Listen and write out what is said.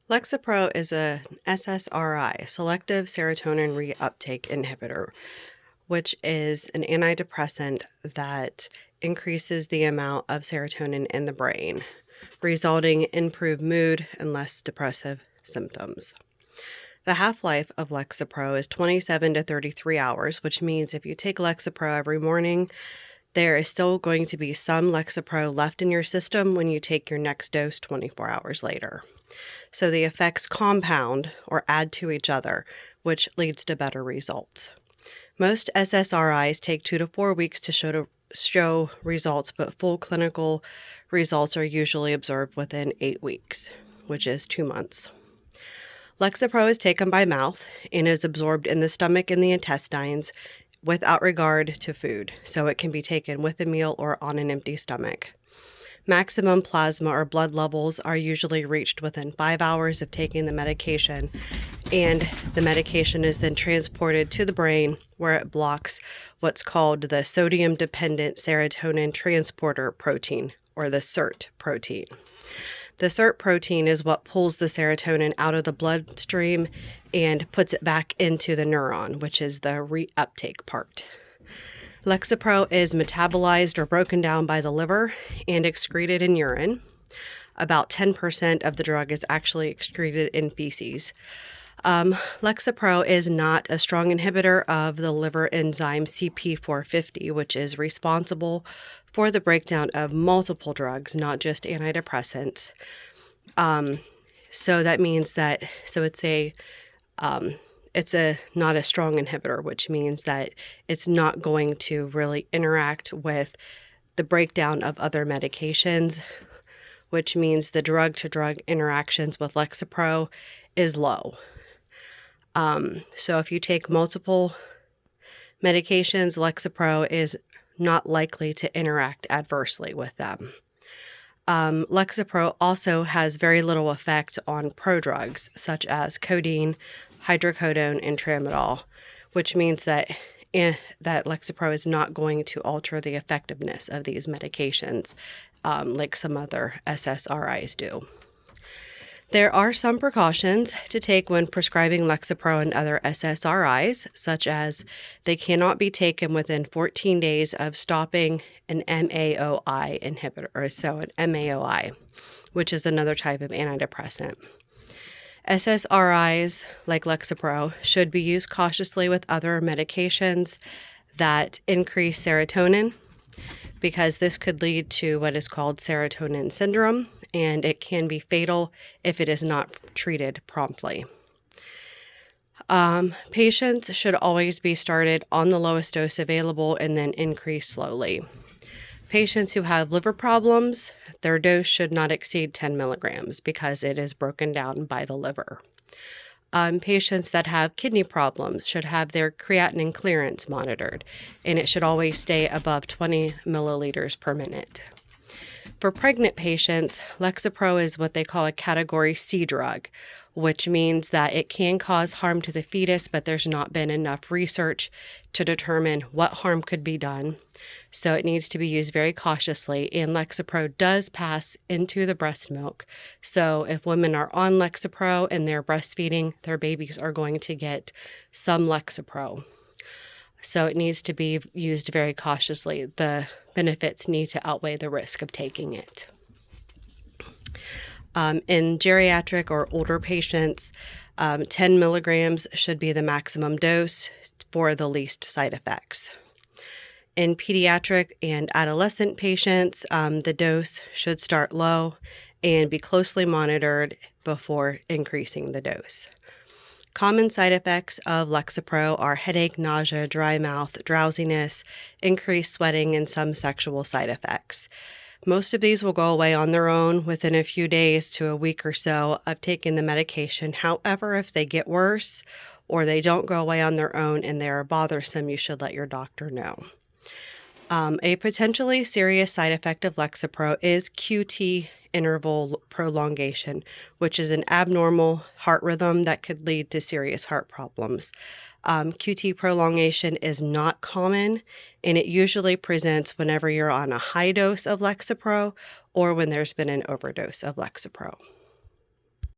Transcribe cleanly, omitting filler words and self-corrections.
Lexapro is a SSRI, selective serotonin reuptake inhibitor, which is an antidepressant that increases the amount of serotonin in the brain, resulting in improved mood and less depressive symptoms. The half-life of Lexapro is 27 to 33 hours, which means if you take Lexapro every morning, there is still going to be some Lexapro left in your system when you take your next dose 24 hours later. So the effects compound or add to each other, which leads to better results. Most SSRIs take 2 to 4 weeks to show results, but full clinical results are usually observed within 8 weeks, which is 2 months. Lexapro is taken by mouth and is absorbed in the stomach and the intestines without regard to food, so it can be taken with a meal or on an empty stomach. Maximum plasma or blood levels are usually reached within 5 hours of taking the medication, and the medication is then transported to the brain where it blocks what's called the sodium-dependent serotonin transporter protein, or the SIRT protein. The SIRT protein is what pulls the serotonin out of the bloodstream and puts it back into the neuron, which is the reuptake part. Lexapro is metabolized or broken down by the liver and excreted in urine. About 10% of the drug is actually excreted in feces. Lexapro is not a strong inhibitor of the liver enzyme CP450, which is responsible for the breakdown of multiple drugs, not just antidepressants. So that means that, it's not a strong inhibitor, which means that it's not going to really interact with the breakdown of other medications, which means the drug-to-drug interactions with Lexapro is low. So if you take multiple medications, Lexapro is not likely to interact adversely with them. Lexapro also has very little effect on prodrugs, such as codeine, hydrocodone, and tramadol, which means that Lexapro is not going to alter the effectiveness of these medications like some other SSRIs do. There are some precautions to take when prescribing Lexapro and other SSRIs, such as they cannot be taken within 14 days of stopping an MAOI inhibitor, so an MAOI, which is another type of antidepressant. SSRIs, like Lexapro, should be used cautiously with other medications that increase serotonin, because this could lead to what is called serotonin syndrome, and it can be fatal if it is not treated promptly. Patients should always be started on the lowest dose available and then increase slowly. Patients who have liver problems, their dose should not exceed 10 milligrams because it is broken down by the liver. Patients that have kidney problems should have their creatinine clearance monitored, and it should always stay above 20 milliliters per minute. For pregnant patients, Lexapro is what they call a Category C drug, which means that it can cause harm to the fetus, but there's not been enough research to determine what harm could be done. So it needs to be used very cautiously, and Lexapro does pass into the breast milk. So if women are on Lexapro and they're breastfeeding, their babies are going to get some Lexapro. So it needs to be used very cautiously. The benefits need to outweigh the risk of taking it. In geriatric or older patients, 10 milligrams should be the maximum dose for the least side effects. In pediatric and adolescent patients, the dose should start low and be closely monitored before increasing the dose. Common side effects of Lexapro are headache, nausea, dry mouth, drowsiness, increased sweating, and some sexual side effects. Most of these will go away on their own within a few days to a week or so of taking the medication. However, if they get worse or they don't go away on their own and they are bothersome, you should let your doctor know. A potentially serious side effect of Lexapro is QT interval prolongation, which is an abnormal heart rhythm that could lead to serious heart problems. QT prolongation is not common, and it usually presents whenever you're on a high dose of Lexapro or when there's been an overdose of Lexapro.